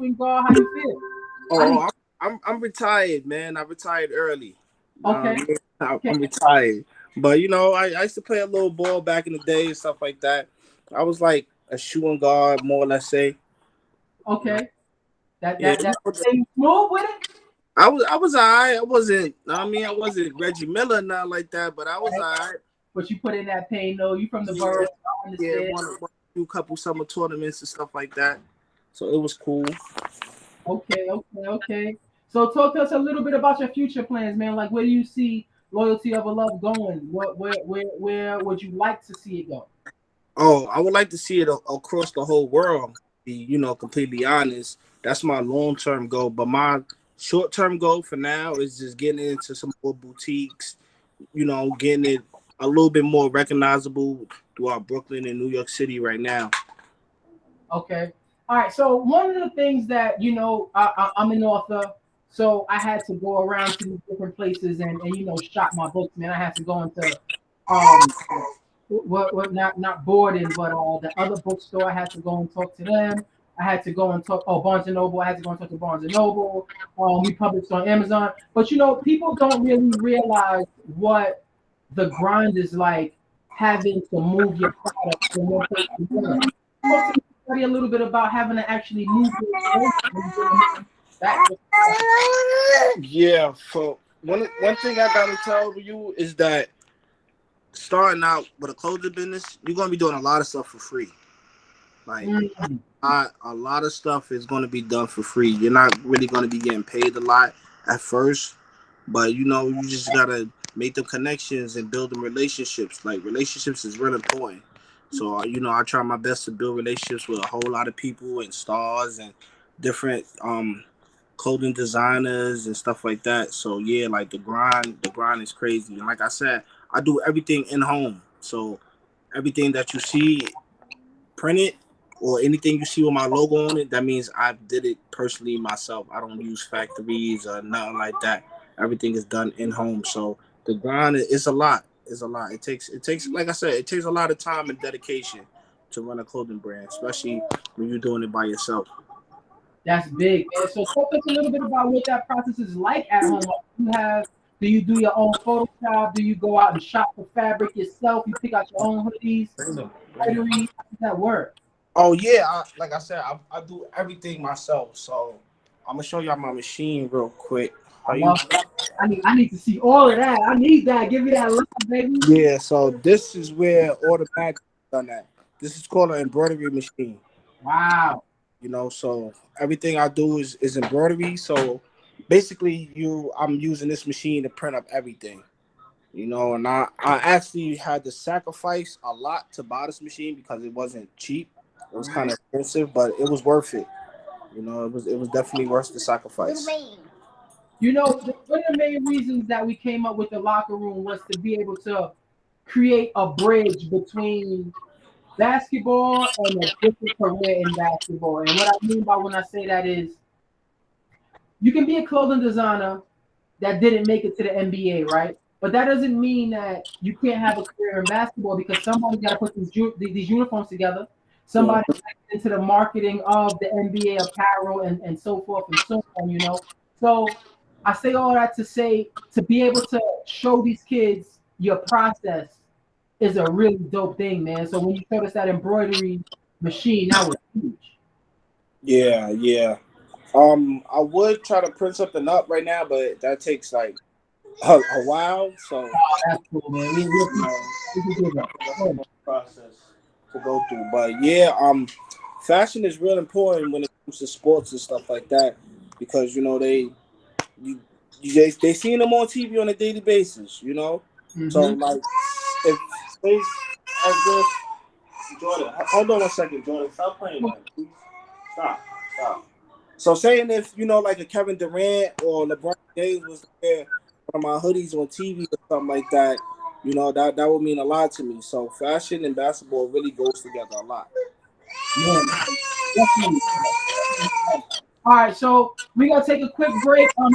shooting guard? How you feel? Oh, I'm retired, man. I retired early. Okay. I'm retired. But I used to play a little ball back in the day and stuff like that. I was like a shooting guard, more or less say. Okay. Yeah, That thing smooth with it? I was alright. I wasn't Reggie Miller, not like that, but I was Right. alright. But you put in that pain though. You from the Yeah, borough, I yeah, understand. won a few couple summer tournaments and stuff like that. So it was cool. Okay. So talk to us a little bit about your future plans, man. Like where do you see Loyalty of a Love going? Where would you like to see it go? Oh, I would like to see it across the whole world. Be completely honest. That's my long term goal. But my short term goal for now is just getting into some more boutiques. Getting it a little bit more recognizable throughout Brooklyn and New York City right now. Okay. All right. So one of the things that I'm an author, so I had to go around to these different places and shop my books. Man, I had to go into um what not boarding, but the other bookstore. I had to go and talk to them. I had to go and talk. Oh, Barnes and Noble. I had to go and talk to Barnes and Noble. We published on Amazon, but people don't really realize what the grind is like having to move your product from one place to another. Talk to everybody a little bit about having to actually move your back. Yeah. So one thing I gotta tell you is that starting out with a clothing business, you're gonna be doing a lot of stuff for free. Like Mm, a lot of stuff is gonna be done for free. You're not really gonna be getting paid a lot at first, but you just gotta make them connections and build them relationships. Like relationships is really important. So I try my best to build relationships with a whole lot of people and stars and different clothing designers and stuff like that. So yeah, like the grind is crazy. And like I said, I do everything in home. So everything that you see printed or anything you see with my logo on it, that means I did it personally myself. I don't use factories or nothing like that. Everything is done in home. So the grind is a lot. It's a lot. It takes like I said, it takes a lot of time and dedication to run a clothing brand, especially when you're doing it by yourself. that's big, man. So talk to us a little bit about what that process is like at home. Do you do your own Photoshop? Do you go out and shop for fabric yourself? You pick out your own hoodies, embroidery? How does that work? Oh yeah, like I said, I do everything myself. So I'm gonna show y'all my machine real quick. I How you? love that. I need to see all of that. I need that. Give me that love, baby. Yeah. So this is where all the magic is done at. This is called an embroidery machine. Wow. So everything I do is embroidery. So basically, I'm using this machine to print up everything. And I actually had to sacrifice a lot to buy this machine because it wasn't cheap. It was kind of expensive, but it was worth it. It was definitely worth the sacrifice. One of the main reasons that we came up with the locker room was to be able to create a bridge between basketball and a different career in basketball. And what I mean by when I say that is you can be a clothing designer that didn't make it to the NBA, right? But that doesn't mean that you can't have a career in basketball because somebody's got to put these uniforms together. Yeah. Somebody into the marketing of the NBA apparel and so forth and so on. So I say all that to say to be able to show these kids your process is a really dope thing, man. So when you showed us that embroidery machine, that was huge. Yeah, yeah. I would try to print something up right now, but that takes like a while. So Oh, that's cool, man. you know, We can do that. that's a Yeah. long process to go through. But yeah, fashion is real important when it comes to sports and stuff like that because you, they seeing them on TV on a daily basis. So Mm-hmm. like if say as this Jordan, hold on one second, Jordan, stop playing that, please. Stop. So saying if like a Kevin Durant or LeBron James was there one of my hoodies on TV or something like that, that would mean a lot to me. So fashion and basketball really goes together a lot. Yeah, definitely. All right, so we're gonna take a quick break. Over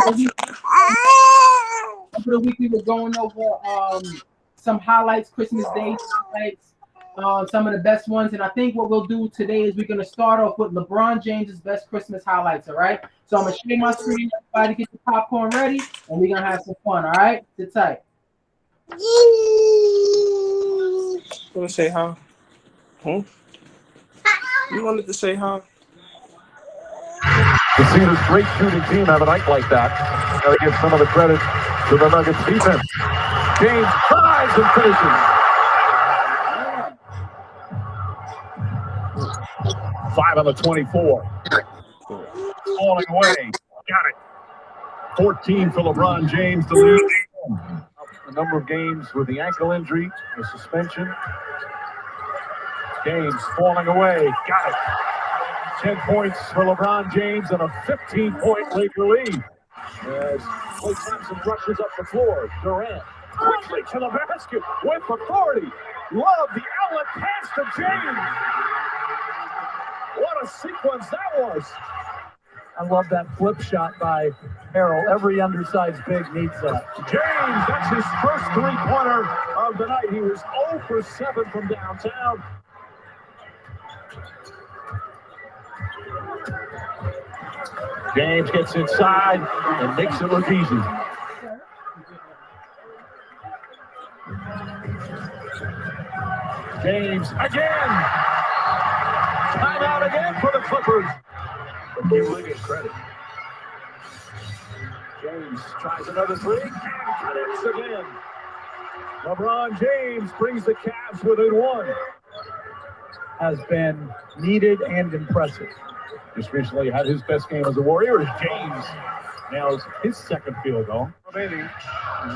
the week, over the week we were going over some highlights, Christmas Day highlights, some of the best ones. And I think what we'll do today is we're going to start off with LeBron James's best Christmas highlights. All right. So I'm going to share my screen. Everybody get the popcorn ready, and we're going to have some fun. All right. Sit tight. You want to say hi? Huh? You wanted to say hi? To see this great shooting team have a night like that, got to give some of the credit to the Nuggets defense. James tries and finishes. 5 on the 24. Falling away. Got it. 14 for LeBron James to lead a number of games with the ankle injury, the suspension. James falling away. Got it. 10 points for LeBron James and a 15-point Laker lead. As Klay Thompson rushes up the floor. Durant quickly to the basket with authority. Love the outlet pass to James. What a sequence that was. I love that flip shot by Harrell. Every undersized big needs that. James, that's his first three-pointer of the night. He was 0 for 7 from downtown. James gets inside and makes it look easy. James again. Timeout again for the Clippers. But give Wiggins credit. James tries another three and connects again. LeBron James brings the Cavs within one. Has been needed and impressive. Just recently had his best game as a Warrior as James nails his second field goal. Remaining in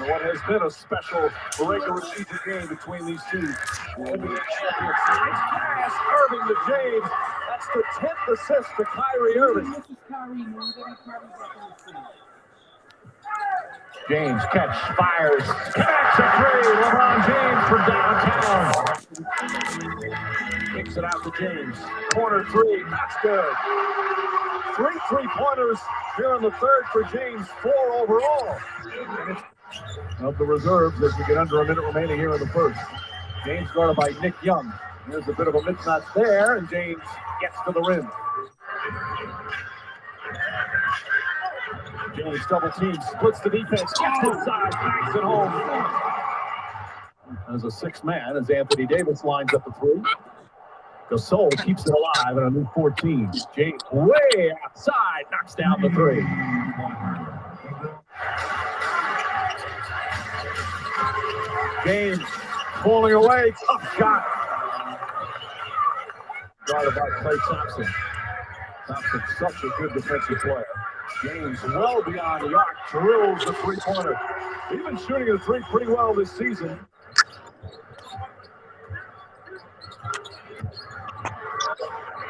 what has been a special regular season game between these two NBA champions. Nice pass, Irving to James. That's the 10th assist to Kyrie Irving. James catch, fires, connects a three. LeBron James from downtown. Kicks it out to James. Corner three, that's good. 3 3-pointers here in the third for James, 4 overall. Of the reserves as we get under a minute remaining here in the first. James guarded by Nick Young. There's a bit of a mismatch there, and James gets to the rim. James double team, splits the defense, gets inside, bangs it home. As a 6th man, as Anthony Davis lines up the three. Gasol keeps it alive in a new 14. James way outside, knocks down the three. James falling away, tough shot. Guarded by Klay Thompson. Thompson's such a good defensive player. James well beyond the arc, drills the three-pointer. He's been shooting the three pretty well this season.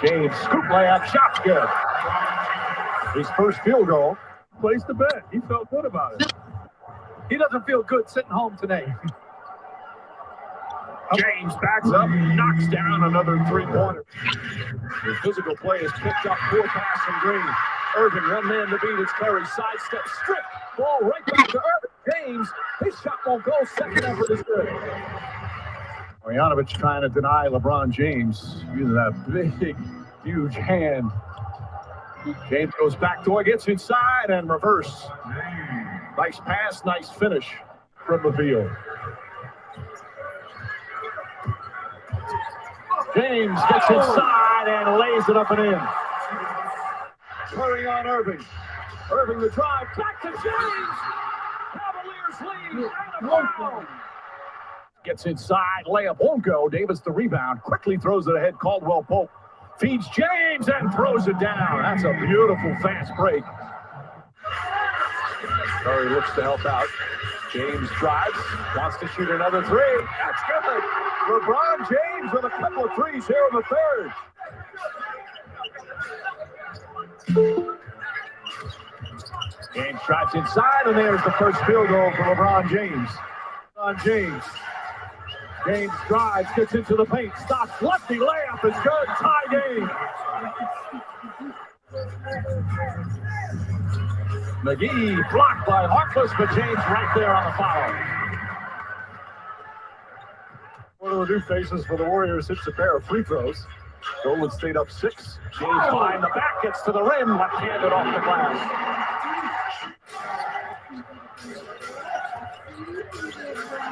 James, scoop layup, shot's good. His first field goal. Placed the bet. He felt good about it. He doesn't feel good sitting home today. James backs up, knocks down another three-pointer. The physical play is picked up, 4 pass from Green. Irving, one man to beat. It's Curry, sidestep, strip, ball right back to Irving. James, his shot won't go. Second effort is good. Marjanovic trying to deny LeBron James using that big, huge hand. James goes backdoor, gets inside, and reverse. Nice pass, nice finish from the field. James gets inside and lays it up and in. Curry on Irving. Irving the drive, back to James. Cavaliers lead and a foul. Gets inside, layup won't go. Davis the rebound, quickly throws it ahead. Caldwell Pope feeds James and throws it down. That's a beautiful fast break. Curry looks to help out. James drives, wants to shoot another three. That's good. LeBron James with a couple of threes here in the third. James drives inside, and there's the first field goal for LeBron James. James drives, gets into the paint, stops, lefty layup is good, tie game. McGee blocked by Harkless, but James right there on the foul. Ledoux faces for the Warriors hits a pair of free throws. Golden State up 6. James behind the back, gets to the rim, left-handed off the glass.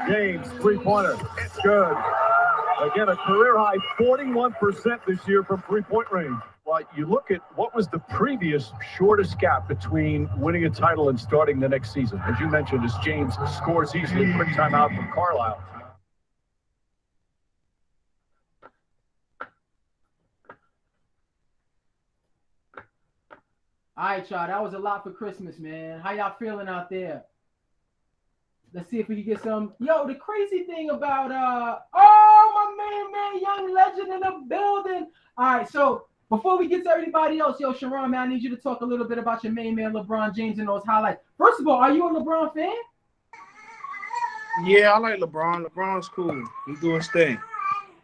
James, three-pointer. It's good. Again, a career-high 41% this year from three-point range. Well, you look at what was the previous shortest gap between winning a title and starting the next season. As you mentioned, as James scores easily, quick timeout from Carlisle. All right, y'all. That was a lot for Christmas, man. How y'all feeling out there? Let's see if we can get some. Yo, the crazy thing about my man, young legend in the building. All right, so before we get to everybody else, yo, Sharon, man, I need you to talk a little bit about your main man, LeBron James, and those highlights. First of all, are you a LeBron fan? Yeah, I like LeBron. LeBron's cool. He's doing his thing.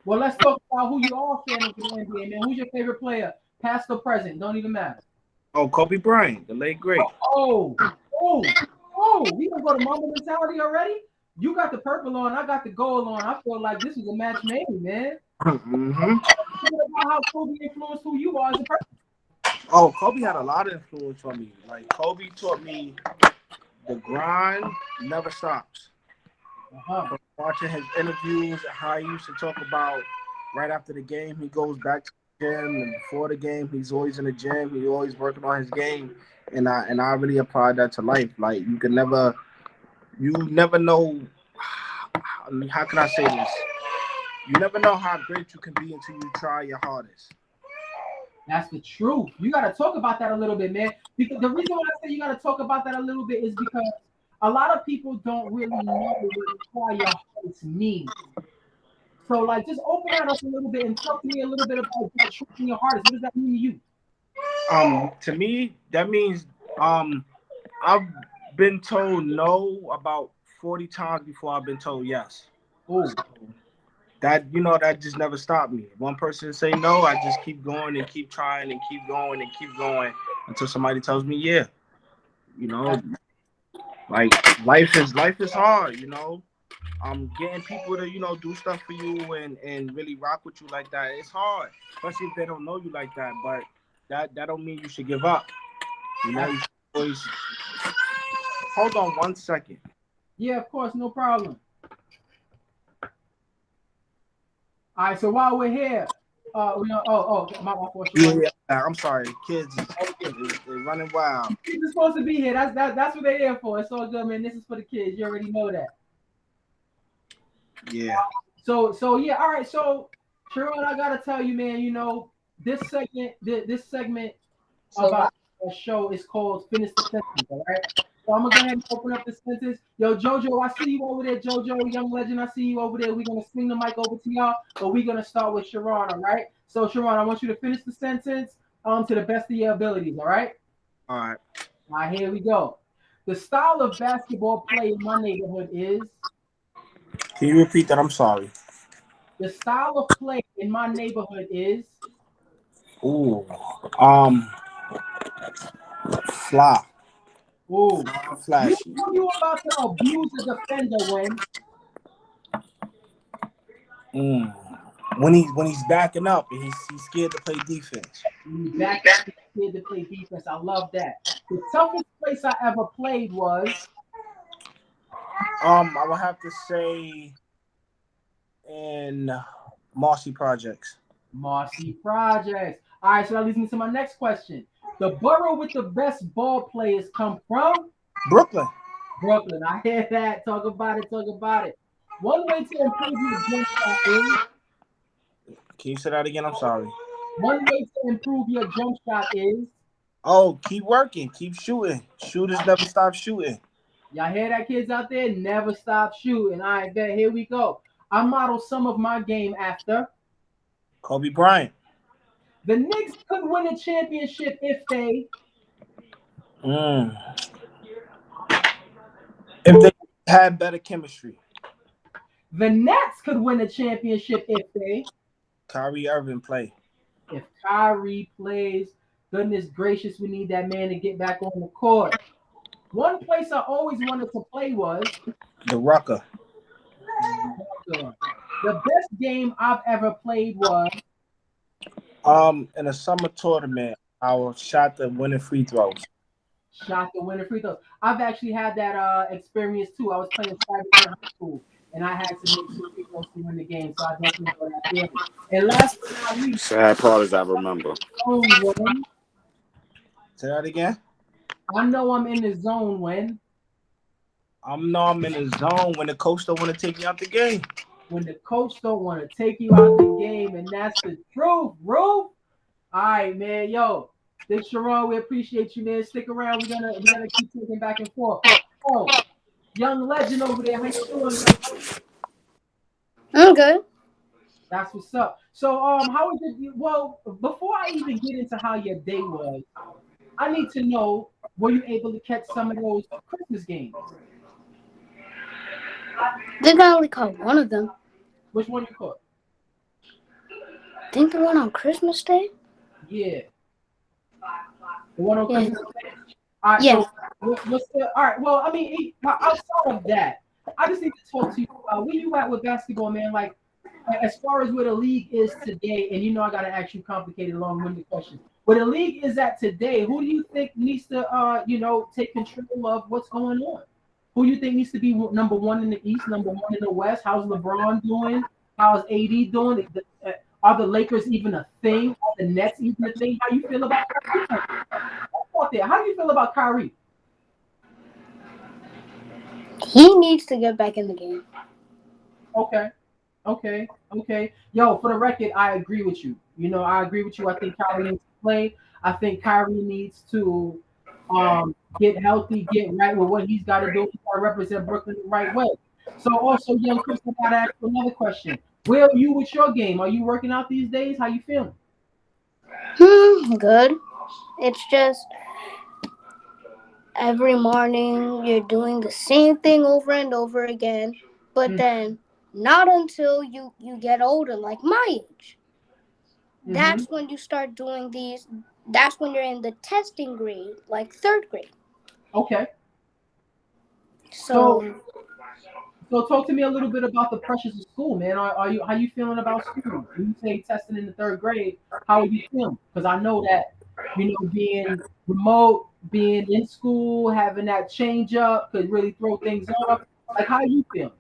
Well, let's talk about who you are a fan of the NBA, man. Who's your favorite player, past or present? Don't even matter. Oh, Kobe Bryant, the late great. Oh, we gonna go to Mamba mentality already? You got the purple on, I got the gold on. I feel like this is a match made, man. Mm-hmm. About how Kobe influenced who you are as a person. Oh, Kobe had a lot of influence on me. Like, Kobe taught me the grind never stops. Uh-huh. Watching his interviews, how he used to talk about right after the game, he goes back to the gym, and before the game, he's always in the gym. He's always working on his game, and I really applied that to life. Like, you never know. How can I say this? You never know how great you can be until you try your hardest. That's the truth. You got to talk about that a little bit, man. Because the reason why I say you got to talk about that a little bit is because a lot of people don't really know what try your hardest means. So, like, just open that up a little bit and talk to me a little bit about trying your hardest. What does that mean to you? To me, that means I've been told no about 40 times before I've been told yes. Oh, That just never stopped me. One person say no, I just keep going and keep trying and keep going and keep going until somebody tells me yeah. Like life is hard. Getting people to do stuff for you and really rock with you like that. It's hard, especially if they don't know you like that. But that don't mean you should give up. You should always hold on 1 second. Yeah, of course, no problem. All right, so while we're here, my fault. Yeah, I'm sorry, kids they're running wild. Kids are supposed to be here. That's what they're here for. It's all good, man. This is for the kids. You already know that. Yeah. So yeah. All right. So Sharon, I gotta tell you, man. This segment about the show is called Finish the Sentence. All right. So I'm gonna go ahead and open up the sentence. Yo, JoJo, I see you over there, JoJo, young legend. I see you over there. We're gonna swing the mic over to y'all, but we're gonna start with Sharon. All right. So Sharon, I want you to finish the sentence to the best of your abilities. All right. All right. All right. Here we go. The style of basketball play in my neighborhood is. Can you repeat that? I'm sorry. The style of play in my neighborhood is. Ooh. Fly. Ooh. Flashy. You about to abuse a defender when he's backing up and he's scared to play defense. Scared to play defense. I love that. The toughest place I ever played was. I would have to say in Marcy Projects. Marcy Projects. All right, so that leads me to my next question. The borough with the best ball players come from? Brooklyn. I hear that. Talk about it. One way to improve your jump shot is. Can you say that again? I'm sorry. One way to improve your jump shot is. Oh, keep working. Keep shooting. Shooters never stop shooting. Y'all hear that, kids out there? Never stop shooting. All right, bet. Here we go. I model some of my game after. Kobe Bryant. The Knicks could win a championship if they. If they had better chemistry. The Nets could win a championship if they. Kyrie Irving play. If Kyrie plays, goodness gracious, we need that man to get back on the court. One place I always wanted to play was. The Rucker. The best game I've ever played was In a summer tournament, I shot the winning free throws. shot the winner free throws. I've actually had that experience too. I was playing Stuyvesant High School, and I had to make some free throws to win the game. So I definitely know that feeling. And last but not least, Sad part is I remember. zone when Say that again. I know I'm in the zone I'm in the zone when the coach don't want to take me out the game. when the coach don't want to take you out the game, and that's the truth, bro. All right, man. Yo, Big Sharon, we appreciate you, man. Stick around. We're gonna keep talking back and forth. Oh, young legend over there, how you doing? I'm good. That's what's up. So, how was it? Well, before I even get into how your day was, I need to know: were you able to catch some of those Christmas games? I think I only caught one of them. Which one you caught? I think the one on Christmas Day. Yeah, the one on Yeah. Christmas Day. All right. Yeah. So, what's the? All right. Well, I mean, outside of that, I just need to talk to you. Where you at with basketball, man? Like, as far as where the league is today, and I got to ask you complicated, long-winded questions. Where the league is at today, who do you think needs to, take control of what's going on? Who do you think needs to be number one in the East, number one in the West? How's LeBron doing? How's AD doing? Are the Lakers even a thing? Are the Nets even a thing? How you feel about Kyrie? How do you feel about Kyrie? He needs to get back in the game. Okay. Okay. Yo, for the record, I agree with you. I agree with you. I think Kyrie needs to play. I think Kyrie needs to get healthy, get right with what he's got to do. He's got to represent Brooklyn the right way. So also, young Chris, I got to ask you another question. Where are you with your game? Are you working out these days? How you feeling? Good. It's just every morning you're doing the same thing over and over again, but then not until you get older, like my age. Mm-hmm. That's when you start doing these. That's when you're in the testing grade, like third grade. Okay. So, So so talk to me a little bit about the pressures of school, man. Are you how you feeling about school? When you say testing in the third grade, how are you feeling? Because I know that being remote, being in school, having that change up could really throw things off. Like, how you feeling?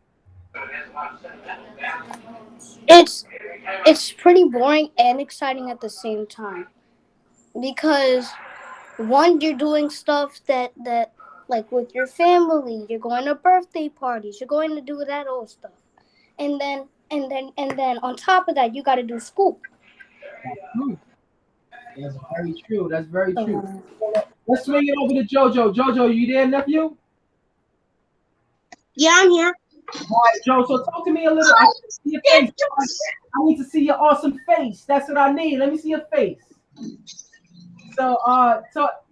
it's it's pretty boring and exciting at the same time because one, you're doing stuff that like with your family, you're going to birthday parties, you're going to do that old stuff, and then on top of that, you got to do school. That's true. That's very true. That's very true. So, Let's swing it over to JoJo. JoJo, you there, nephew? Yeah, I'm here. All right, Joe. So talk to me a little. I need to see your face. I need to see your awesome face. That's what I need. Let me see your face. So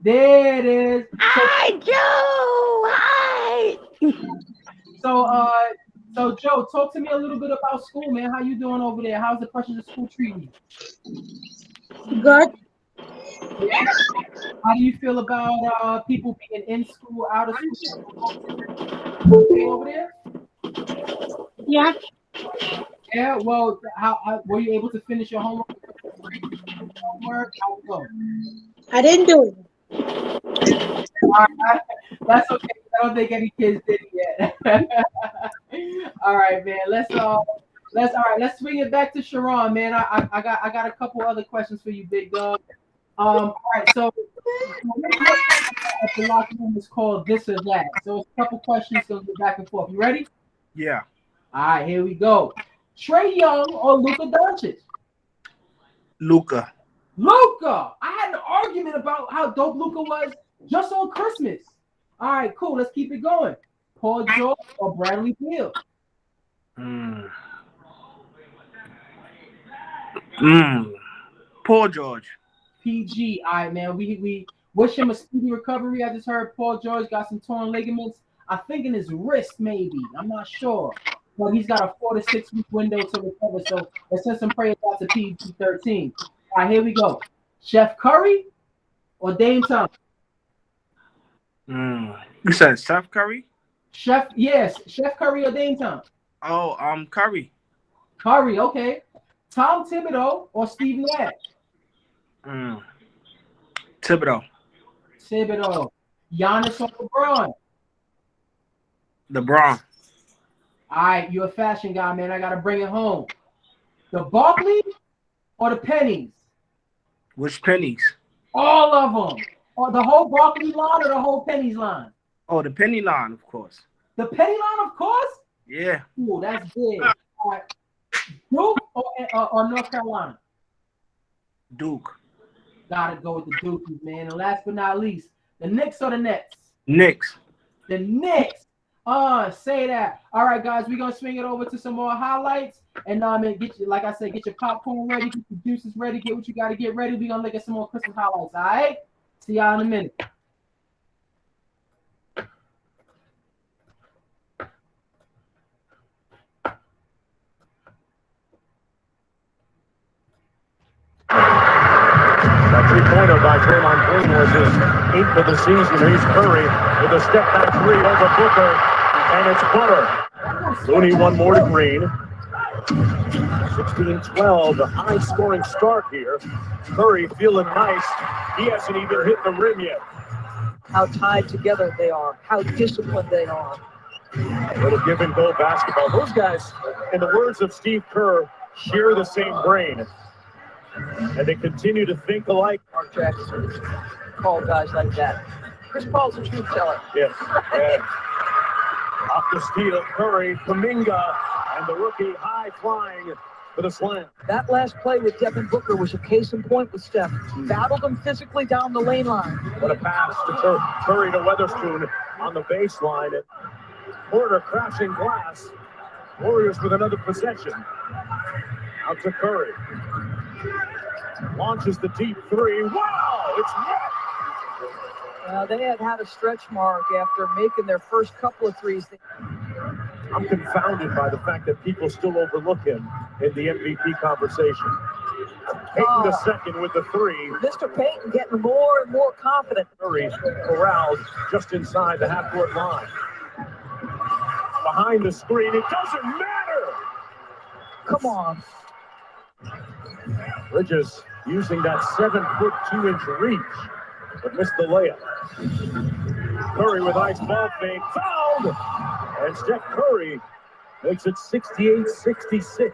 there it is. Hi, Joe. Hi. So Joe, talk to me a little bit about school, man. How you doing over there? How's the pressures of school treating you? Good. Yeah. How do you feel about people being in school, out of school? Okay over there? Yeah, Yeah. Well, how were you able to finish your homework? How it go? I didn't do it. All right, that's okay. I don't think any kids did it yet. All right, man. Let's swing it back to Sharon, man. I got a couple other questions for you, big dog. All right, so the locker room is called this or that. So it's a couple questions, so go back and forth. You ready? Yeah. All right, here we go. Trey Young or Luka Doncic? Luca. Luka. I had an argument about how dope Luka was just on Christmas. All right, cool. Let's keep it going. Paul George or Bradley Beal? Mm. Mm. Paul George. PG. All right, man. We wish him a speedy recovery. I just heard Paul George got some torn ligaments. I think in his wrist, maybe. I'm not sure. But he's got a 4 to 6 week window to recover. So let's send some prayers out to PG 13. All right, here we go. Chef Curry or Dame Time? You said Steph Curry? Chef Curry or Dame Time? Oh, Curry. Curry, okay. Tom Thibodeau or Steve Nash? Thibodeau. Thibodeau. Giannis or LeBron? LeBron. All right, you're a fashion guy, man. I got to bring it home. The Barclays or the Pennies? Which pennies? All of them. Or the whole Barclays line or the whole Pennies line? Oh, the penny line, of course. The Penny line, of course? Yeah. Ooh, that's big. All right. Duke or North Carolina? Duke. Got to go with the Dukies, man. And last but not least, the Knicks or the Nets? Knicks. The Knicks. Say that. All right, guys, we're gonna swing it over to some more highlights. And get you, like I said, get your popcorn ready, get your juices ready, get what you gotta get ready. We're gonna look at some more Christmas highlights. All right. See y'all in a minute. That three-pointer by Draymond Green was his 8th of the season. Here's Curry with a step-back three over Booker, and it's Butter. Looney one more to Green. 16-12, a high-scoring start here. Curry feeling nice. He hasn't even hit the rim yet. How tied together they are, how disciplined they are. A little give-and-go basketball. Those guys, in the words of Steve Kerr, share the same brain. And they continue to think alike. Mark Jackson call guys like that. Chris Paul's a truth teller. Yes. Yeah. Off the steal, Curry, Kuminga, and the rookie high flying for the slam. That last play with Devin Booker was a case in point with Steph. Battled him physically down the lane line. What a pass to Curry to Weatherspoon on the baseline. And Porter crashing glass. Warriors with another possession. Out to Curry. Launches the deep three. Wow, it's net. They had a stretch mark after making their first couple of threes. I'm confounded by the fact that people still overlook him in the MVP conversation. Payton the second with the three. Mr. Payton getting more and more confident. Curry corralled just inside the half-court line. Behind the screen, it doesn't matter. Come on. Bridges using that 7-foot 2-inch reach, but missed the layup. Curry with ice ball fake, fouled, and Steph Curry makes it 68-66.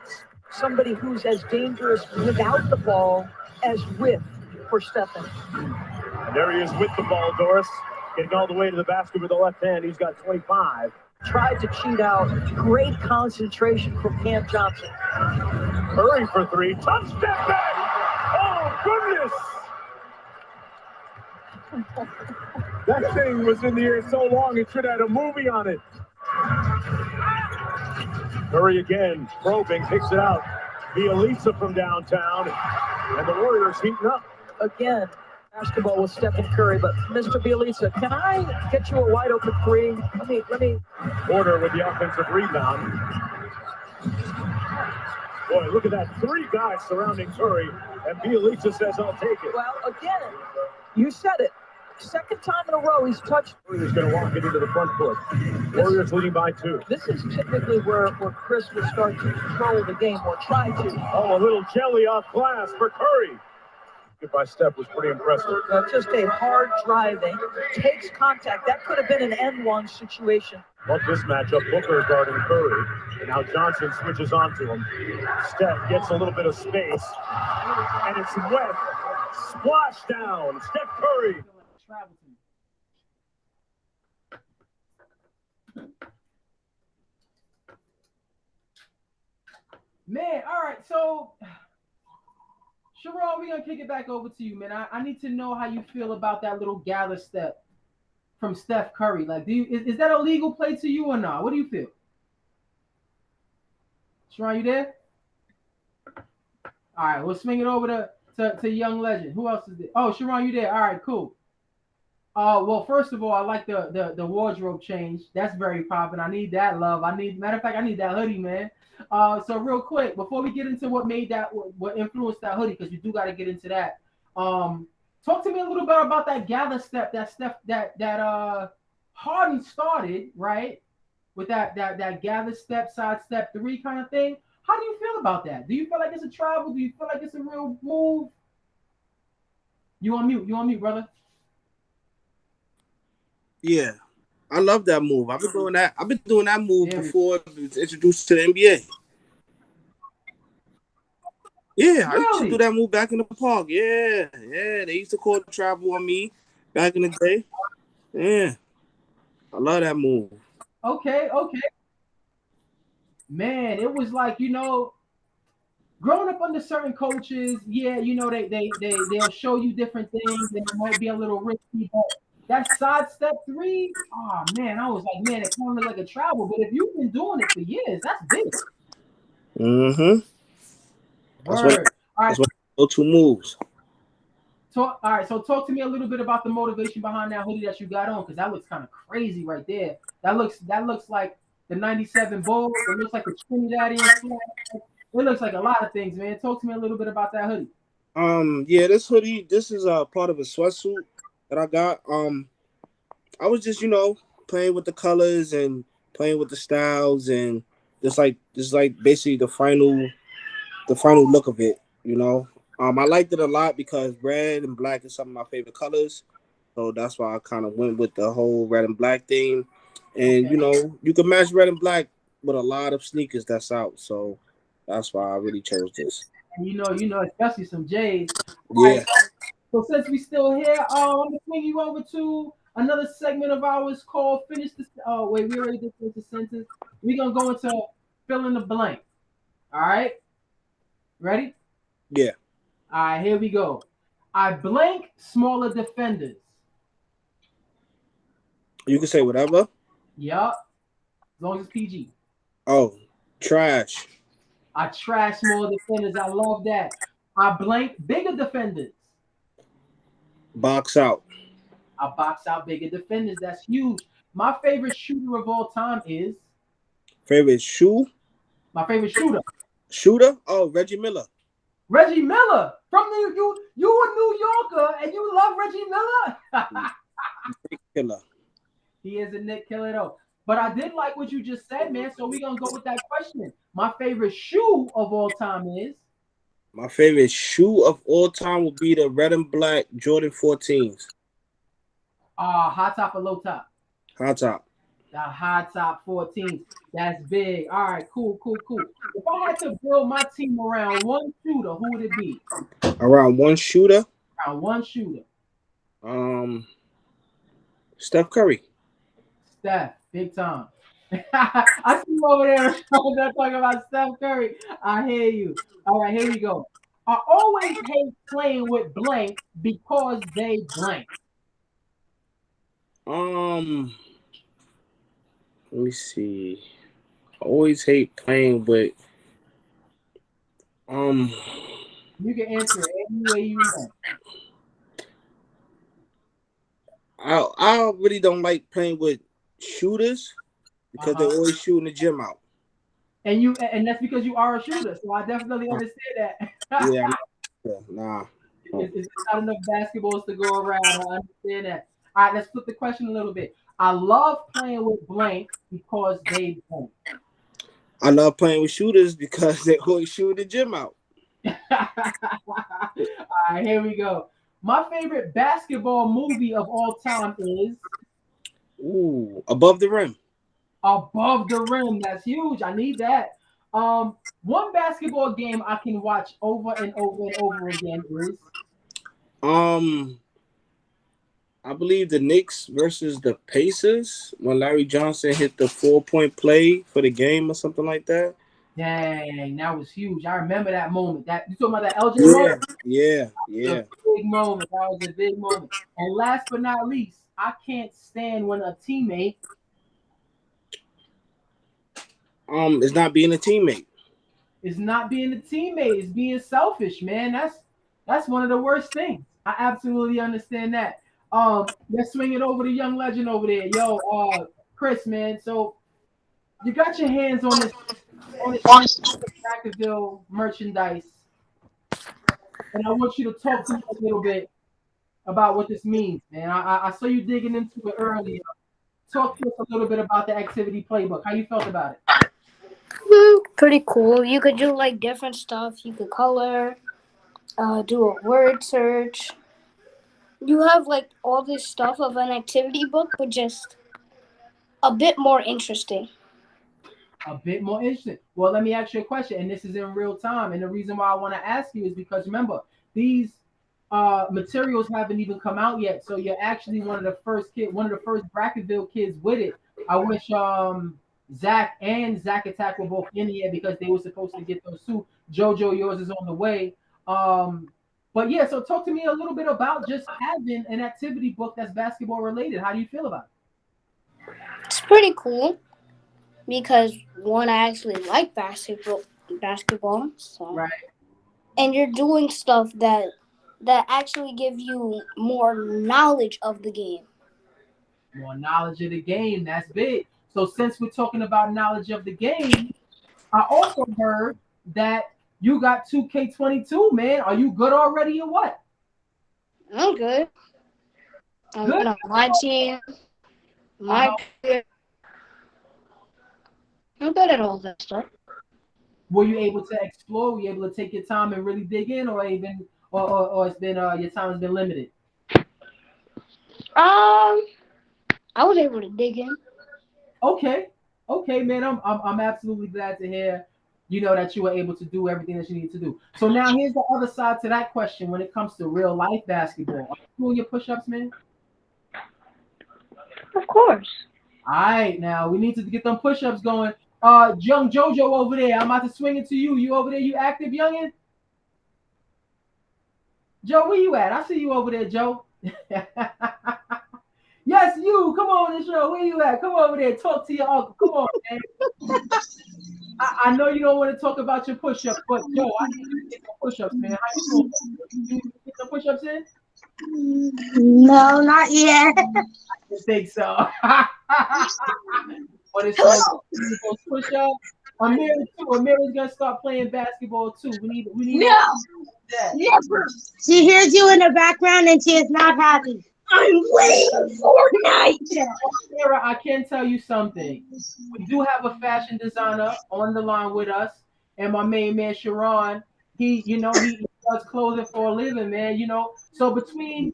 Somebody who's as dangerous without the ball as with for Stephen. And there he is with the ball, Doris, getting all the way to the basket with the left hand. He's got 25. Tried to cheat out. Great concentration from Cam Johnson. Curry for three. Tough step back. Oh, goodness. That thing was in the air so long it should have had a movie on it. Curry again, probing, picks it out. Bielitsa from downtown. And the Warriors heating up. Again, basketball with Stephen Curry, but Mr. Bielitsa, can I get you a wide open three? Let me. Porter with the offensive rebound. Boy, look at that. Three guys surrounding Curry, and Bielitsa says, I'll take it. Well, again, you said it. Second time in a row he's touched. He's going to walk it into the front court. Warriors leading by 2. This is typically where Chris will start to control the game or try to. Oh, a little jelly off glass for Curry. By Steph was pretty impressive. Just a hard driving, takes contact. That could have been an N1 situation. Well, this matchup, Booker guarding Curry, and now Johnson switches onto him. Steph gets a little bit of space, and it's wet. Splash down, Steph Curry. Man, all right, so Sharon, we're gonna kick it back over to you, man. I need to know how you feel about that little gather step from Steph Curry. Like, is that a legal play to you or not? What do you feel? Sharon, you there? All right, we'll swing it over to Young Legend. Who else is there? Oh, Sharon, you there? All right, cool. Well, first of all, I like the wardrobe change. That's very popping. I need that love. Matter of fact, I need that hoodie, man. So real quick, before we get into what made that, what influenced that hoodie, because we do got to get into that. Talk to me a little bit about that gather step, that Harden started, right? With that gather step, side step 3 kind of thing. How do you feel about that? Do you feel like it's a travel? Do you feel like it's a real move? You on mute? You on mute, brother? Yeah, I love that move. I've been doing that. I've been doing that move There we before it was introduced to the NBA. Yeah, I used to do really. that move back in the park. Yeah, yeah. They used to call travel on me back in the day. Yeah, I love that move. Okay, okay. Man, it was like, growing up under certain coaches, yeah, they'll show you different things and it might be a little risky, but that sidestep three, oh man, I was like, man, it kind of looked like a travel. But if you've been doing it for years, that's big. Mm-hmm. That's what. Word. All right, That's what go-to moves. all right. So talk to me a little bit about the motivation behind that hoodie that you got on, because that looks kind of crazy right there. That looks like the '97 Bulls. It looks like a Trinidadian flag. It looks like a lot of things, man. Talk to me a little bit about that hoodie. Yeah, this hoodie. This is a part of a sweatsuit that I got. I was just playing with the colors and playing with the styles and just like basically the final look of it. I liked it a lot because red and black is some of my favorite colors. So that's why I kind of went with the whole red and black theme. And Okay. you can match red and black with a lot of sneakers that's out. So that's why I really chose this. And especially some J's. All right, Yeah, so since we still here, I'm gonna swing you over to another segment of ours called "Finish the." Oh wait, we already did finish the sentence. We're gonna go into fill in the blank. All right, ready? yeah. All right, here we go. I blank smaller defenders. You can say whatever. Yup, as long as it's PG. Oh, trash. I trash smaller defenders. I love that. I blank bigger defenders. Box out. I box out bigger defenders. That's huge. My favorite shooter of all time is Favorite shoe my favorite shooter. shooter. Oh, Reggie Miller. Reggie Miller from you a New Yorker and you love Reggie Miller. Killer. He is a Nick killer though. But I did like what you just said, man. So we're gonna go with that question. My favorite shoe of all time is My favorite shoe of all time would be the red and black Jordan 14s. high top or low top. Hot top. The high top 14s. That's big. All right, cool, cool, cool. If I had to build my team around one shooter, who would it be? Around one shooter. Around one shooter. Um, Steph Curry. Steph, big time. I see you over there talking about Steph Curry. I hear you. All right, here we go. I always hate playing with blank because they blank. Um, Let me see. I always hate playing, but um, You can answer it any way you want. I really don't like playing with shooters because they Uh-huh. always shooting the gym out. And that's because you are a shooter. So I definitely understand that. Yeah, nah. It's not enough basketballs to go around. I understand that. All right, let's flip the question a little bit. I love playing with blank because they blank. I love playing with shooters because they always shoot the gym out. All right, here we go. My favorite basketball movie of all time is Ooh, above the rim. Above the Rim. That's huge. I need that. One basketball game I can watch over and over and over again is Um, I believe the Knicks versus the Pacers when Larry Johnson hit the 4-point play for the game or something like that. dang, that was huge. I remember that moment. That you talking about that LJ Yeah, moment? yeah, That was yeah. a big moment. That was a big moment. And last but not least, I can't stand when a teammate It's not being a teammate. is not being a teammate, is being selfish, man. That's one of the worst things. I absolutely understand that. Let's swing it over to young legend over there. Yo, Chris, man. So you got your hands on this Vacaville merchandise, and I want you to talk to me a little bit about what this means, man. I saw you digging into it earlier. Talk to us a little bit about the activity playbook. How you felt about it? Pretty cool. You could do like different stuff. You could color, do a word search. You have like all this stuff of an activity book, but just a bit more interesting. A bit more interesting. Well, let me ask you a question, and this is in real time. And the reason why I want to ask you is because remember, these materials haven't even come out yet. So you're actually one of the first Bracketville kids with it. I wish Zach and Zach Attack were both in here because they were supposed to get those too. Jojo, yours is on the way. But yeah, so talk to me a little bit about just having an activity book that's basketball related. How do you feel about It's pretty cool because one, I actually like basketball. it? So, Right. and you're doing stuff that actually give you more knowledge of the game. More knowledge of the game. That's big. So since we're talking about knowledge of the game, I also heard that you got 2K22, man. Are you good already or what? I'm good. I'm Good. good on my team, my Uh-huh. career. I'm good at all that stuff. Were you able to explore? Were you able to take your time and really dig in, or even, or it's been your time has been limited? Um, I was able to dig in. Okay, okay, man. I'm absolutely glad to hear, that you were able to do everything that you need to do. So now here's the other side to that question. When it comes to real life basketball, are you doing your push-ups, man? Of course. All right, now we need to get them push-ups going. Young Jojo over there, I'm about to swing it to you. You over there? You active, youngin? Joe, where you at? I see you over there, Joe. Yes, you. Come on, this show. Where you at? Come over there. Talk to your uncle. Come on, man. I know you don't want to talk about your push-ups, but Joe, I need you to get some push-ups, man. How you doing? You get some push-ups in? No, not yet. I think so. But it's like those push-ups. Amir too. Amir's gonna start playing basketball too. We need No, that. never. She hears you in the background and she is not happy. I'm playing Fortnite. Sarah, I can tell you something. We do have a fashion designer on the line with us, and my main man Sharon. He does clothing for a living, man. So between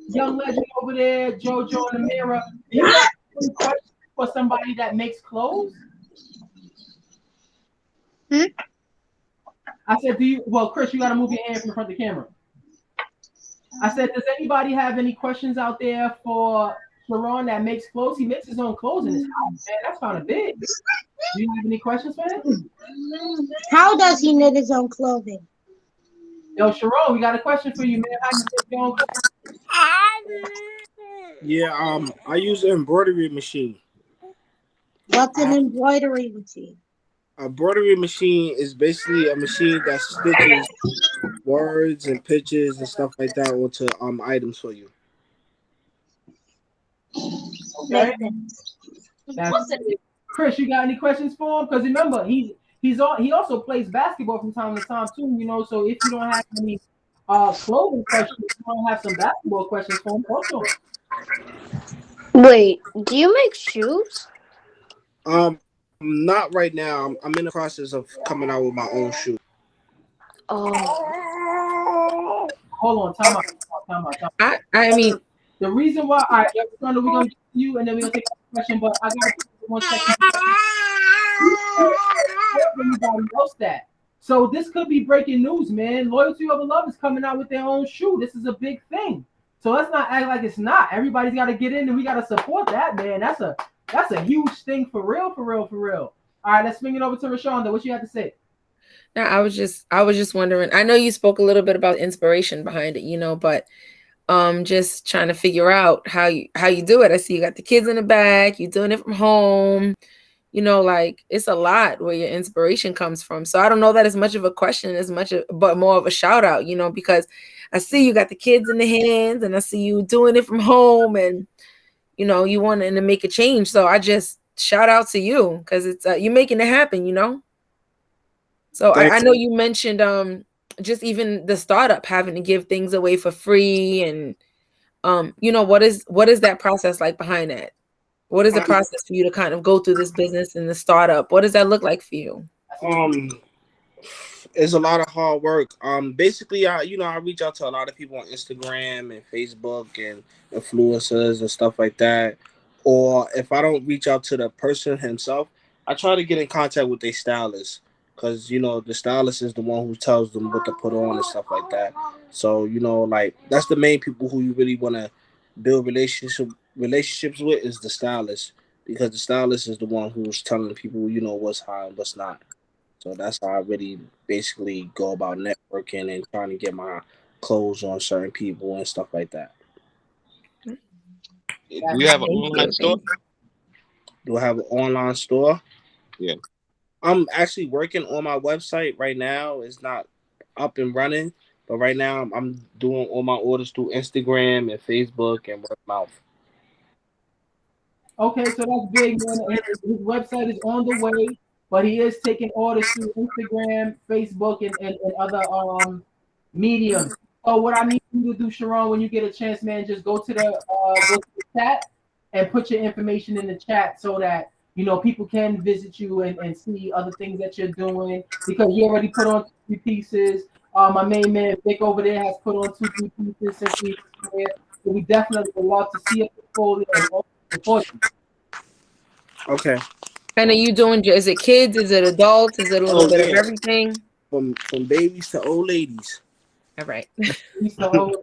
young legend over there, JoJo and Amira, do you have any questions for somebody that makes clothes? Hmm? I said, do you? Well, Chris, you got to move your hand from the front of the camera. I said, does anybody have any questions out there for Sharon that makes clothes? He makes his own clothes in his house, man. That's kind of big. Do you have any questions for him? How does he knit his own clothing? Yo, Sharon, we got a question for you, man. How you make your own clothes? Yeah, I use an embroidery machine. What's I an have embroidery machine? a embroidery machine is basically a machine that stitches words and pictures and stuff like that onto items for you. Okay, Makes sense. that's it. Chris, you got any questions for him? Because remember, he also plays basketball from time to time too. So if you don't have any clothing questions, you don't have some basketball questions for him. Talk to him. Wait, do you make shoes? Not right now. I'm in the process of coming out with my own shoe. Oh. Hold on, time out, time out, time out. I mean, The reason why, all right, we're gonna get to you, and then we're gonna take a question. But I gotta put you 1 second. You tell everybody else that. So this could be breaking news, man. Loyalty Over Love is coming out with their own shoe. This is a big thing. So let's not act like it's not. Everybody's got to get in, and we got to support that, man. That's a huge thing for real, for real, for real. All right, let's swing it over to Rashonda. What you have to say? no, I was just wondering. I know you spoke a little bit about inspiration behind it, but just trying to figure out how you do it. I see you got the kids in the back, you doing it from home. Like it's a lot where your inspiration comes from. So I don't know that as much of a question but more of a shout out, because I see you got the kids in the hands and I see you doing it from home and you wanting to make a change. So I just shout out to you because it's you're making it happen. So I Thanks. know you mentioned just even the startup having to give things away for free and what is that process like behind that? What is the process for you to kind of go through this business and the startup? What does that look like for you? It's a lot of hard work. Basically, I reach out to a lot of people on Instagram and Facebook and influencers and stuff like that. Or if I don't reach out to the person himself, I try to get in contact with their stylist, because the stylist is the one who tells them what to put on and stuff like that. So like that's the main people who you really want to build relationships with is the stylist, because the stylist is the one who's telling people what's hot and what's not. So that's how I really basically go about networking and trying to get my clothes on certain people and stuff like that. Do you have an online store? Do I have an online store? Yeah. I'm actually working on my website right now. It's not up and running, but right now I'm doing all my orders through Instagram and Facebook and word of mouth. Okay, so that's big, man. His website is on the way, but he is taking orders through Instagram, Facebook, and other mediums. So what I need you to do, Sharon, when you get a chance, man, just go to the chat and put your information in the chat so that people can visit you and see other things that you're doing, because you already put on 2 pieces. My main man Vic over there has put on 2 pieces since we were here. So we definitely would love to see a portfolio and also support you. Okay. And are you doing? Is it kids? Is it adults? Is it a little bit of everything? From babies to old ladies. All right. I love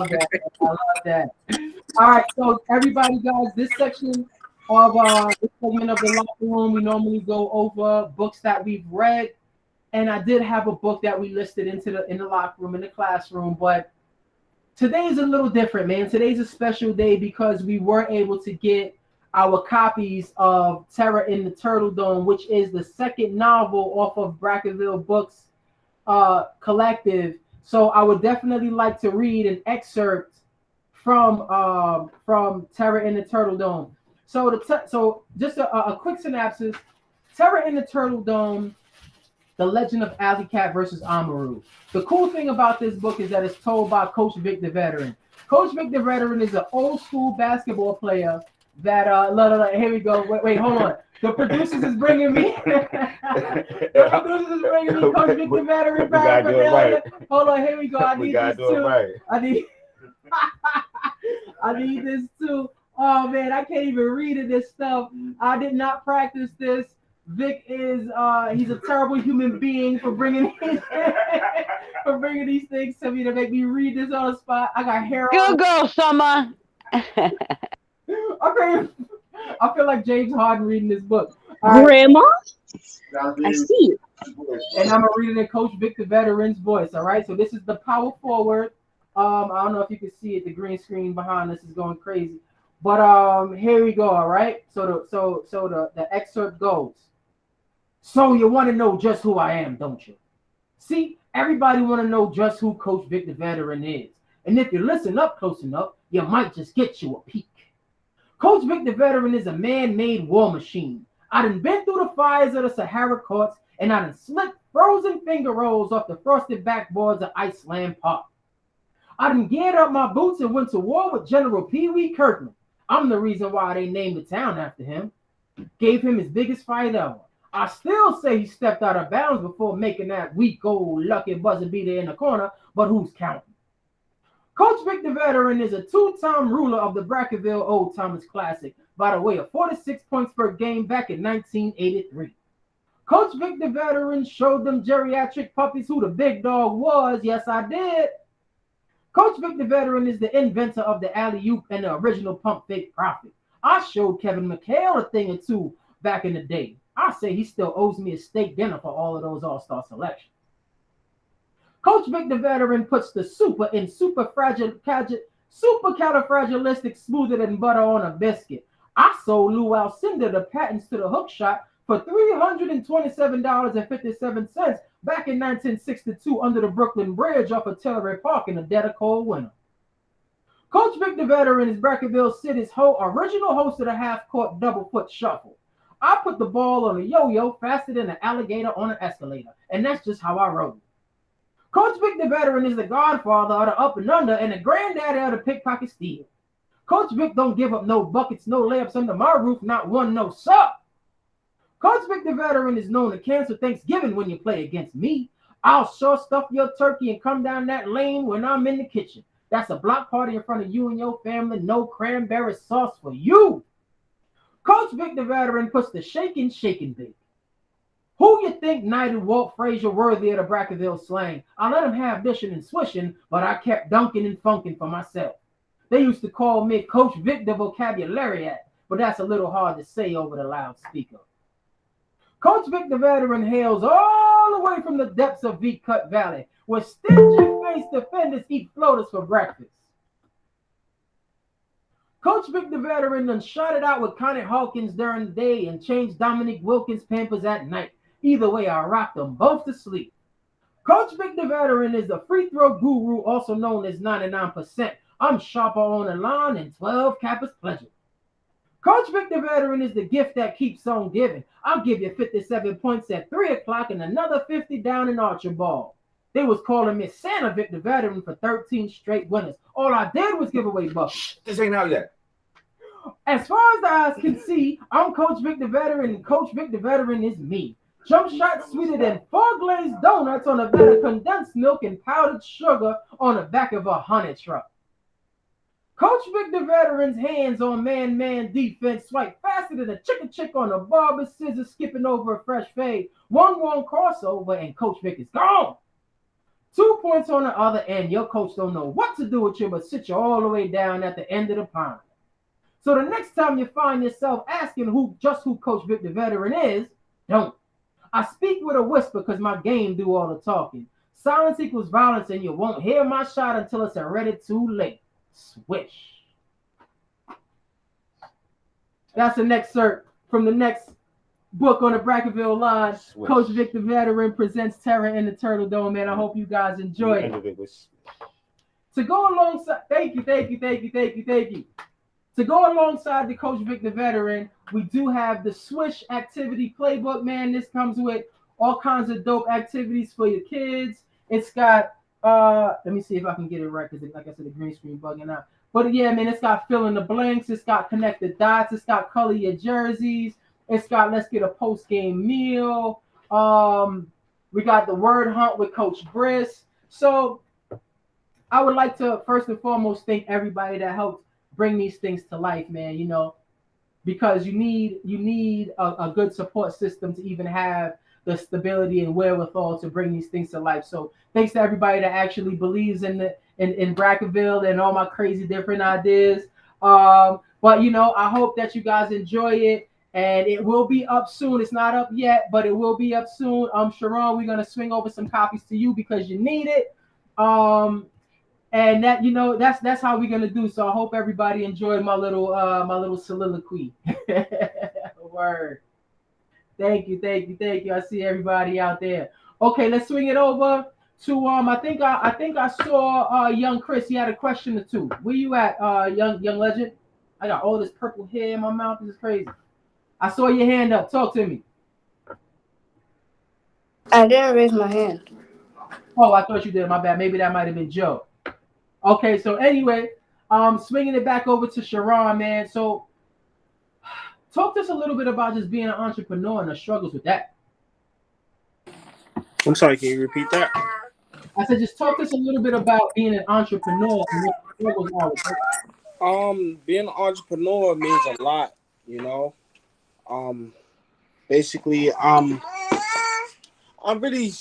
that. I love that. All right, so everybody, guys, this section of this segment of the locker room, we normally go over books that we've read, and I did have a book that we listed in the locker room, in the classroom, but today is a little different, man. Today's a special day because we were able to get our copies of Terror in the Turtle Dome, which is the second novel off of Brackenville Books collective. So I would definitely like to read an excerpt from Terror in the Turtle Dome. So just a quick synopsis: Terror in the Turtle Dome, The Legend of Alley Cat versus Amaru. The cool thing about this book is that it's told by Coach Vic the Veteran. Coach Vic the Veteran is an old school basketball player that here we go. Wait, hold on. The producers is bringing me. Coach Vic the Veteran paraphernalia. Hold on, here we go. I need this too. Right. I need this too. Oh man, I can't even read it. This stuff. I did not practice this. Vic is he's a terrible human being for bringing these things to me to make me read this on the spot. I got hair on. Good girl, Summer. Okay. I feel like James Harden reading this book. Grandma? I see you. And I'm reading in Coach Vic the Veteran's voice. All right. So this is the power forward. I don't know if you can see it. The green screen behind us is going crazy. But here we go. All right. So the excerpt goes. So you want to know just who I am, don't you? See, everybody want to know just who Coach Vic the Veteran is. And if you listen up close enough, you might just get you a peek. Coach Vic the Veteran is a man-made war machine. I done been through the fires of the Sahara courts, and I done slipped frozen finger rolls off the frosted backboards of Iceland Park. I done geared up my boots and went to war with General Pee Wee Kirkland. I'm the reason why they named the town after him. Gave him his biggest fight ever. I still say he stepped out of bounds before making that weak old lucky buzzer beater in the corner, but who's counting? Coach Vic the Veteran is a 2-time ruler of the Brackenville Old Timers Classic by the way of 46 points per game back in 1983. Coach Vic the Veteran showed them geriatric puppies who the big dog was. Yes, I did. Coach Vic the Veteran is the inventor of the alley-oop and the original pump fake profit. I showed Kevin McHale a thing or two back in the day. I say he still owes me a steak dinner for all of those all-star selections. Coach Vic the Veteran puts the super in supercalifragilistic smoother than butter on a biscuit. I sold Lou Alcindor the patents to the hook shot for $327.57 back in 1962 under the Brooklyn Bridge off of Tillery Park in the dead of cold winter. Coach Vic the Veteran is Brackenville City's original host of the half-court double-foot shuffle. I put the ball on a yo-yo faster than an alligator on an escalator, and that's just how I roll. Coach Vic the Veteran is the godfather of the up and under and the granddaddy of the pickpocket steal. Coach Vic don't give up no buckets, no layups under my roof, not one, no sir. Coach Vic the veteran is known to cancel Thanksgiving when you play against me. I'll sure stuff your turkey and come down that lane when I'm in the kitchen. That's a block party in front of you and your family. No cranberry sauce for you. Coach Vic the veteran puts the shaking bake. Who you think knighted Walt Frazier worthy of the Brackerville slang? I let him have dishing and swishing, but I kept dunking and funking for myself. They used to call me Coach Vic the vocabulariat, but that's a little hard to say over the loudspeaker. Coach Vic the veteran hails all the way from the depths of V-Cut Valley, where stingy-faced defenders eat floaters for breakfast. Coach Vic the veteran done shot it out with Connie Hawkins during the day and changed Dominique Wilkins' Pampers at night. Either way, I rocked them both to sleep. Coach Vic the veteran is the free throw guru, also known as 99%. I'm sharper on the line than 12 Kappa's pleasure. Coach Vic the veteran is the gift that keeps on giving. I'll give you 57 points at 3 o'clock and another 50 down in Archibald. They was calling me Santa Vic the veteran for 13 straight winners. All I did was give away buckets. This ain't out yet. As far as the eyes can see, I'm Coach Vic the veteran, and Coach Vic the veteran is me. Jump shot sweeter than 4 glazed donuts on a bed of condensed milk and powdered sugar on the back of a honey truck. Coach Vic the veteran's hands on man-man defense swipe faster than a chick on a barber scissors skipping over a fresh fade. 1-1 crossover and Coach Vic is gone. 2 points on the other end. Your coach don't know what to do with you but sit you all the way down at the end of the pond. So the next time you find yourself asking who Coach Vic the veteran is, don't. I speak with a whisper because my game do all the talking. Silence equals violence, and you won't hear my shot until it's already too late. Swish. That's an excerpt from the next book on the Brackerville line. Swish. Coach Vic the veteran presents Terror in the Turtle Dome, man. I hope you guys enjoy it. To go alongside, thank you. To go alongside the Coach Vic the veteran, we do have the Swish activity playbook, man. This comes with all kinds of dope activities for your kids. It's got, let me see if I can get it right, because like I said, the green screen bugging out. But yeah, man, it's got fill in the blanks. It's got connect the dots. It's got color your jerseys. It's got let's get a post-game meal. We got the word hunt with Coach Briss. So I would like to first and foremost thank everybody that helped bring these things to life, man, you know, because you need a good support system to even have the stability and wherewithal to bring these things to life. So thanks to everybody that actually believes in Brackerville and all my crazy different ideas. But you know, I hope that you guys enjoy it, and it will be up soon. It's not up yet, but it will be up soon. Sharon, we're gonna swing over some copies to you because you need it. And that, you know, that's how we're gonna do. So I hope everybody enjoyed my little soliloquy. Word. Thank you. I see everybody out there. Okay, let's swing it over to I think I saw young Chris. He had a question or two. Where you at, young legend? I got all this purple hair in my mouth. This is crazy. I saw your hand up. Talk to me. I didn't raise my hand. Oh, I thought you did. My bad. Maybe that might have been Joe. Okay, so anyway, swinging it back over to Sharon, man. So talk to us a little bit about just being an entrepreneur and the struggles with that. I'm sorry, can you repeat that? I said just talk to us a little bit about being an entrepreneur and what the struggles are with that. Being an entrepreneur means a lot, you know. Basically, I really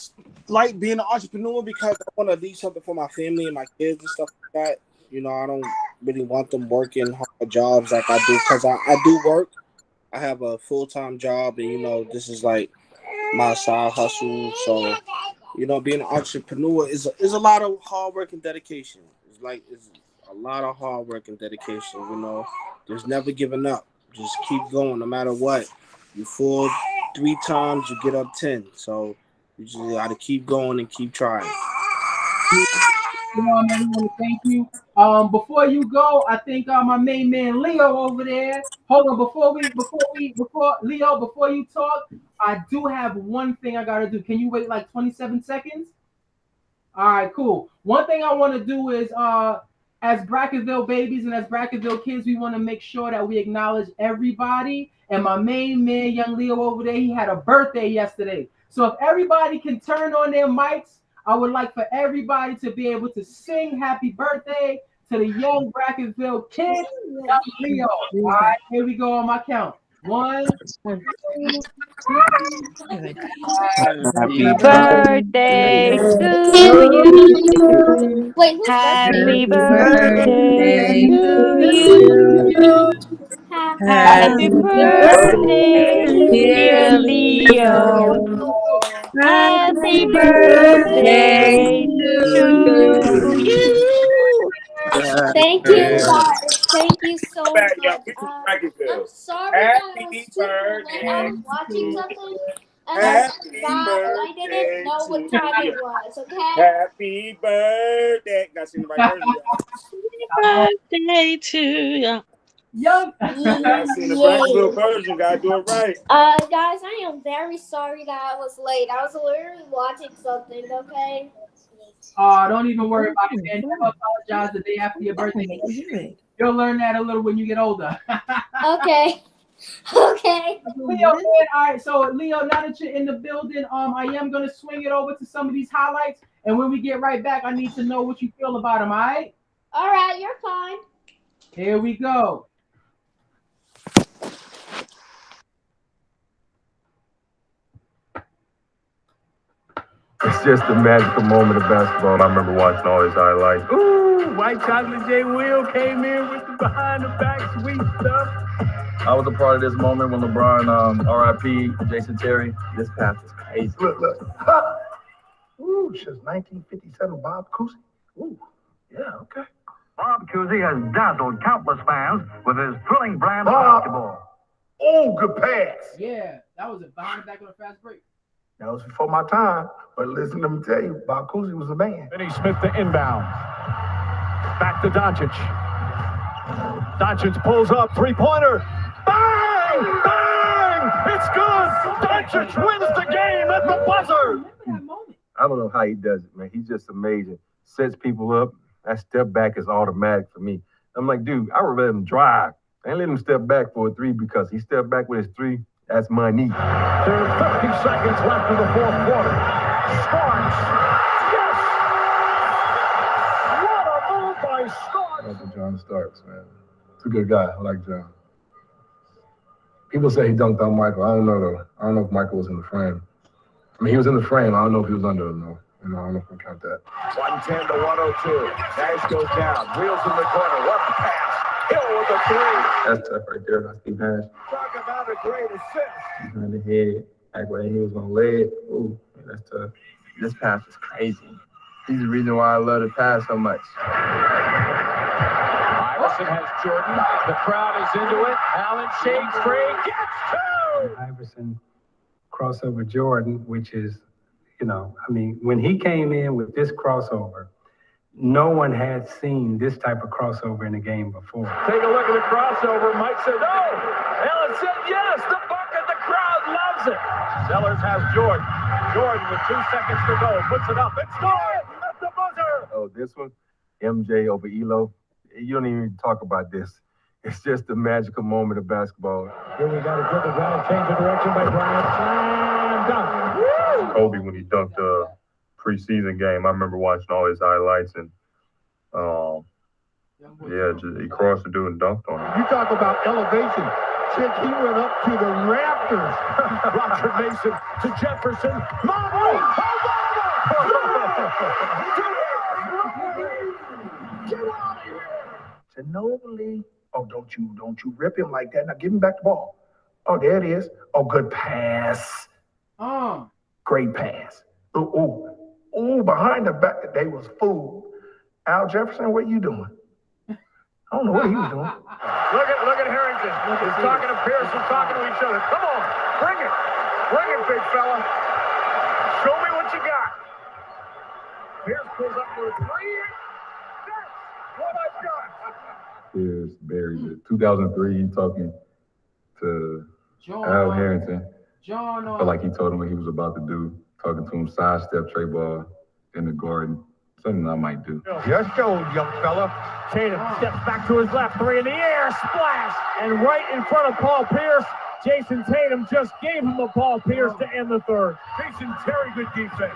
like being an entrepreneur because I want to leave something for my family and my kids and stuff like that. You know, I don't really want them working hard jobs like I do, because I do work. I have a full-time job, and, you know, this is like my side hustle. So, you know, being an entrepreneur is a lot of hard work and dedication. It's a lot of hard work and dedication, you know. There's never giving up. Just keep going no matter what. You fall 3 times, you get up 10. So you just got to keep going and keep trying. Thank you. Before you go, I think my main man Leo over there. Hold on, before Leo, before you talk, I do have one thing I gotta do. Can you wait like 27 seconds? All right, cool. One thing I want to do is as Brackenville babies and as Brackenville kids, we want to make sure that we acknowledge everybody. And my main man, young Leo over there, he had a birthday yesterday. So if everybody can turn on their mics, I would like for everybody to be able to sing happy birthday to the young Brackenville kid, young Leo. All right, here we go on my count. 1, 2, 3. Happy Birthday to you. Wait, who's birthday? Happy birthday birthday to to you. you. Happy Happy birthday, birthday, dear dear Leo. Leo. Happy Happy birthday birthday to to you. you. Thank you, guys. Thank you so Back, y'all. much. We from Rickenbacker. I'm sorry that I was Happy super late. I birthday was watching to something and I Happy forgot and I didn't birthday know what to time you. it was. Okay. Happy birthday. Gotta sing the right version, y'all. Birthday to you. Young. Gotta sing the Brackenville version. Gotta do it right. Guys, I am very sorry that I was late. I was literally watching something. Okay. Oh, don't even worry about it, man. Never apologize the day after your birthday. You'll learn that a little when you get older. Okay. Okay. Leo, man, all right. So, Leo, now that you're in the building, I am gonna swing it over to some of these highlights, and when we get right back, I need to know what you feel about them. All right? All right, you're fine. Here we go. It's just a magical moment of basketball. I remember watching all his highlights. Ooh, White Chocolate J. Will came in with the behind the back sweet stuff. I was a part of this moment when LeBron, RIP, Jason Terry. This pass is crazy. Look. Ooh, since 1957, Bob Cousy. Ooh, yeah, okay. Bob Cousy has dazzled countless fans with his thrilling brand of Bob. basketball. Oh, good pass. Yeah, that was a behind the back on a fast break. That was before my time, but listen, let me tell you, Bob Cousy was the man. Finney Smith to inbound. Back to Doncic. Doncic pulls up, three-pointer. Bang! Bang! It's good! Doncic wins the game at the buzzer! I don't know how he does it, man. He's just amazing. Sets people up. That step back is automatic for me. I'm like, dude, I would let him drive. I ain't let him step back for a three because he stepped back with his three. That's money. There are 30 seconds left in the fourth quarter. Starks. Yes! What a move by Starks! I like John Starks, man. He's a good guy. I like John. People say he dunked on Michael. I don't know, though. I don't know if Michael was in the frame. I mean, he was in the frame. I don't know if he was under him, though. I don't know if I count that. 110 to 102. Nash goes down. Wheels in the corner. What a pass. Hill with a three. That's tough right there. That's Steve Nash. Talk about a great assist. Behind the head. Back where he was going to lay it. Ooh, that's tough. This pass is crazy. He's the reason why I love the pass so much. Iverson has Jordan. The crowd is into it. Allen shakes free. Gets two. Iverson crossover Jordan, which is, when he came in with this crossover, no one had seen this type of crossover in the game before. Take a look at the crossover. Mike said no. Allen said yes. The bucket. The crowd loves it. Sellers has Jordan. Jordan with 2 seconds to go. Puts it up. It's good. At the buzzer. Oh, this one? MJ over Elo. You don't even talk about this. It's just a magical moment of basketball. Here we got a dribble. Got a change of direction by Bryant. Slam dunk. Woo! Kobe, when he dunked a preseason game, I remember watching all his highlights and he crossed the dude and dunked on him. You talk about elevation. Chick, he went up to the rafters. Roger Mason to Jefferson. Mama! Get out of here! Ginobili. Oh, don't you rip him like that. Now give him back the ball. Oh, there it is. Oh, good pass. Great pass. Ooh, behind the back. They was fooled. Al Jefferson, what you doing? I don't know what he was doing. Look at Harrington. He's talking to Pearson, talking to each other. Come on, bring it. Bring it, big fella. Show me what you got. Pierce pulls up for a three. That's what I've got. Pierce buried it. 2003, he talking to Al Harrington. I felt like he told him what he was about to do. Talking to him, sidestep tray ball in the garden. Something I might do. You're shown, young fella. Tatum steps back to his left, three in the air, splash, and right in front of Paul Pierce. Jason Tatum just gave him a Paul Pierce to end the third. Jason Terry, good defense.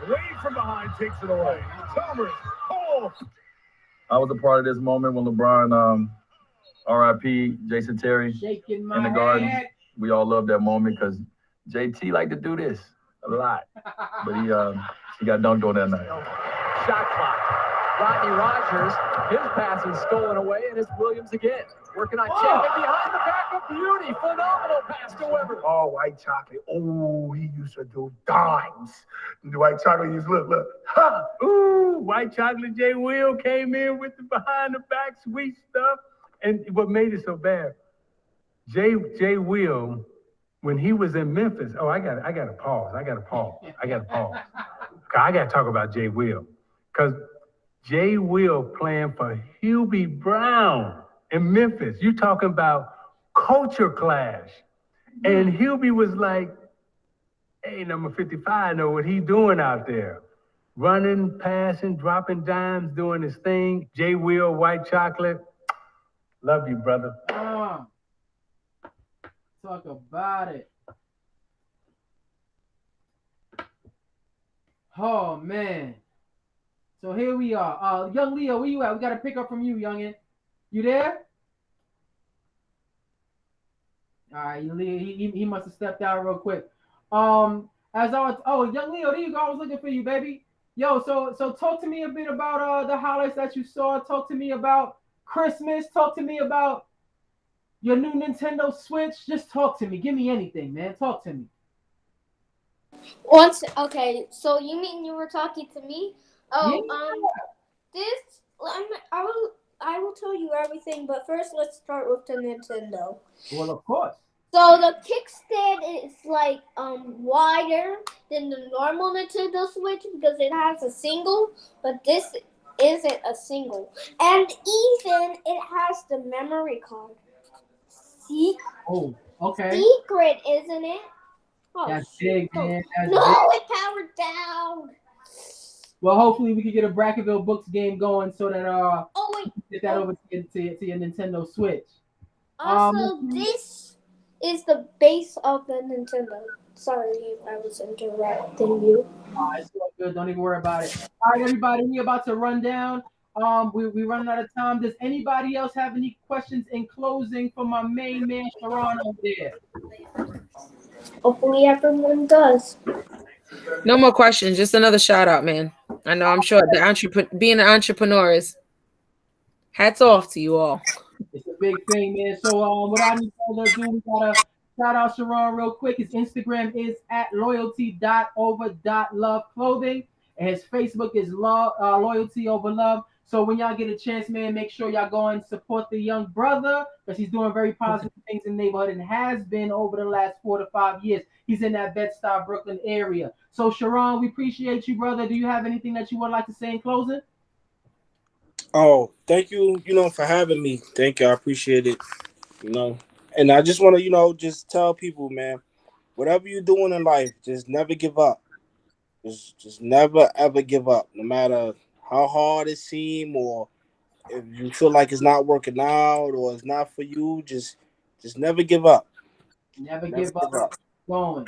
Wade from behind takes it away. Chalmers, Cole. I was a part of this moment when LeBron, R.I.P. Jason Terry Shaking in the Garden. We all loved that moment because JT liked to do this a lot, but he got dunked on that night. Shot clock. Rodney Rogers, his pass is stolen away, and it's Williams again. Working on Chapman behind the back of Beauty. Phenomenal pass to Weber. Oh, White Chocolate. Oh, he used to do dimes. The White Chocolate used to look. Ha! Ooh, White Chocolate J. Will came in with the behind the back sweet stuff. And what made it so bad, J. Will, when he was in Memphis, I got to pause. I got to talk about J. Will. Because J. Will playing for Hubie Brown in Memphis. You talking about culture clash. And Hubie was like, hey, number 55, know what he doing out there. Running, passing, dropping dimes, doing his thing. J. Will, White Chocolate. Love you, brother. Talk about it. Oh, man. So here we are. Young Leo, where you at? We got to pick up from you, youngin'. You there? All right, he must have stepped out real quick. Young Leo, there you go. I was looking for you, baby. Yo, so talk to me a bit about the highlights that you saw. Talk to me about Christmas. Talk to me about your new Nintendo Switch. Just talk to me. Give me anything, man. Talk to me. Okay, so you mean you were talking to me? Oh, yeah. I will tell you everything, but first let's start with the Nintendo. Well, of course. So the kickstand is like wider than the normal Nintendo Switch because it has a single, but this isn't a single. And even it has the memory card. See? Oh, okay. Secret, isn't it? Oh, that's big, man. That's no, big. it powered down. Well, hopefully we can get a Brackenville Books game going so that get that over to your Nintendo Switch. Also, this is the base of the Nintendo. Sorry, I was interrupting you. It's all good. Don't even worry about it. All right, everybody, we're about to run down. We running out of time. Does anybody else have any questions in closing for my main man, Sharon, over there? Hopefully everyone does. No more questions. Just another shout out, man. I know. I'm sure being an entrepreneur is hats off to you all. It's a big thing, man. So without any further ado, we gotta shout out Sharon real quick. His Instagram is at loyalty.over.loveclothing. And his Facebook is loyalty over love. So when y'all get a chance, man, make sure y'all go and support the young brother because he's doing very positive things in the neighborhood and has been over the last 4 to 5 years. He's in that Bed-Stuy, Brooklyn area. So Sharon, we appreciate you, brother. Do you have anything that you would like to say in closing? Oh, thank you, for having me. Thank you. I appreciate it. And I just want to, just tell people, man, whatever you're doing in life, just never give up. Just never, ever give up. No matter how hard it seems or if you feel like it's not working out or it's not for you, just never give up. Never give up. Going.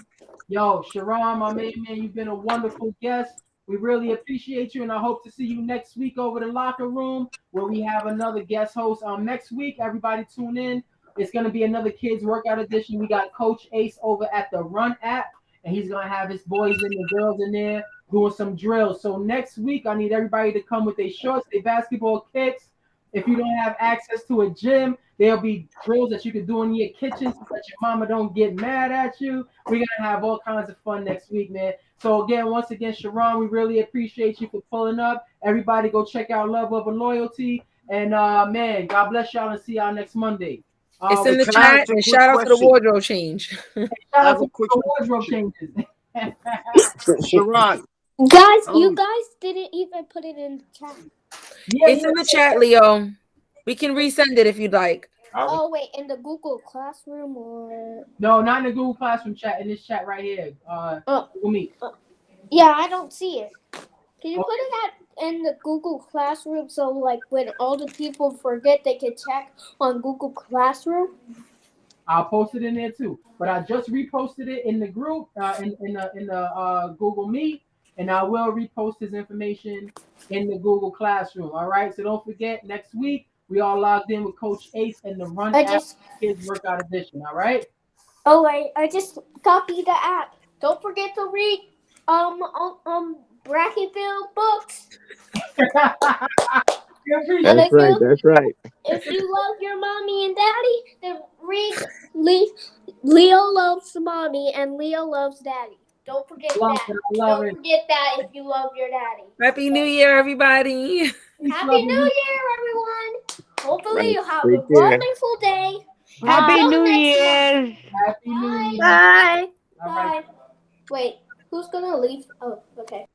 Yo, Sharon, my man, you've been a wonderful guest. We really appreciate you, and I hope to see you next week over the locker room where we have another guest host. Next week, everybody tune in. It's going to be another kids workout edition. We got Coach Ace over at the Run app, and he's going to have his boys and the girls in there doing some drills. So next week, I need everybody to come with their shorts, their basketball kicks. If you don't have access to a gym, there'll be drills that you can do in your kitchen so that your mama don't get mad at you. We're going to have all kinds of fun next week, man. So once again, Sharon, we really appreciate you for pulling up. Everybody go check out Love Over Loyalty. And, man, God bless y'all and see y'all next Monday. It's in the chat, and shout out to the wardrobe change. Shout out to the wardrobe changes. Sharon. Guys, you guys didn't even put it in the chat. It's in the chat, Leo. We can resend it if you'd like. Oh, wait, in the Google Classroom or? No, not in the Google Classroom chat. In this chat right here. Google Meet. Yeah, I don't see it. Can you put it in the Google Classroom so like when all the people forget they can check on Google Classroom? I'll post it in there too. But I just reposted it in the group, in the Google Meet, and I will repost his information in the Google Classroom. All right. So don't forget, next week we all logged in with Coach Ace and the Run App Kids Workout Edition. All right. Oh wait, I just copied the app. Don't forget to read Brackenfield books. That's right. That's right. If you love your mommy and daddy, then read Leo loves mommy and Leo loves daddy. Don't forget that. Don't forget that if you love your daddy. Happy New Year, everybody. Happy New Year, everyone. Hopefully you have a Take care. wonderful day. Happy New Year. Happy New Year. Bye. All right. Bye. Wait, who's gonna leave? Oh, okay.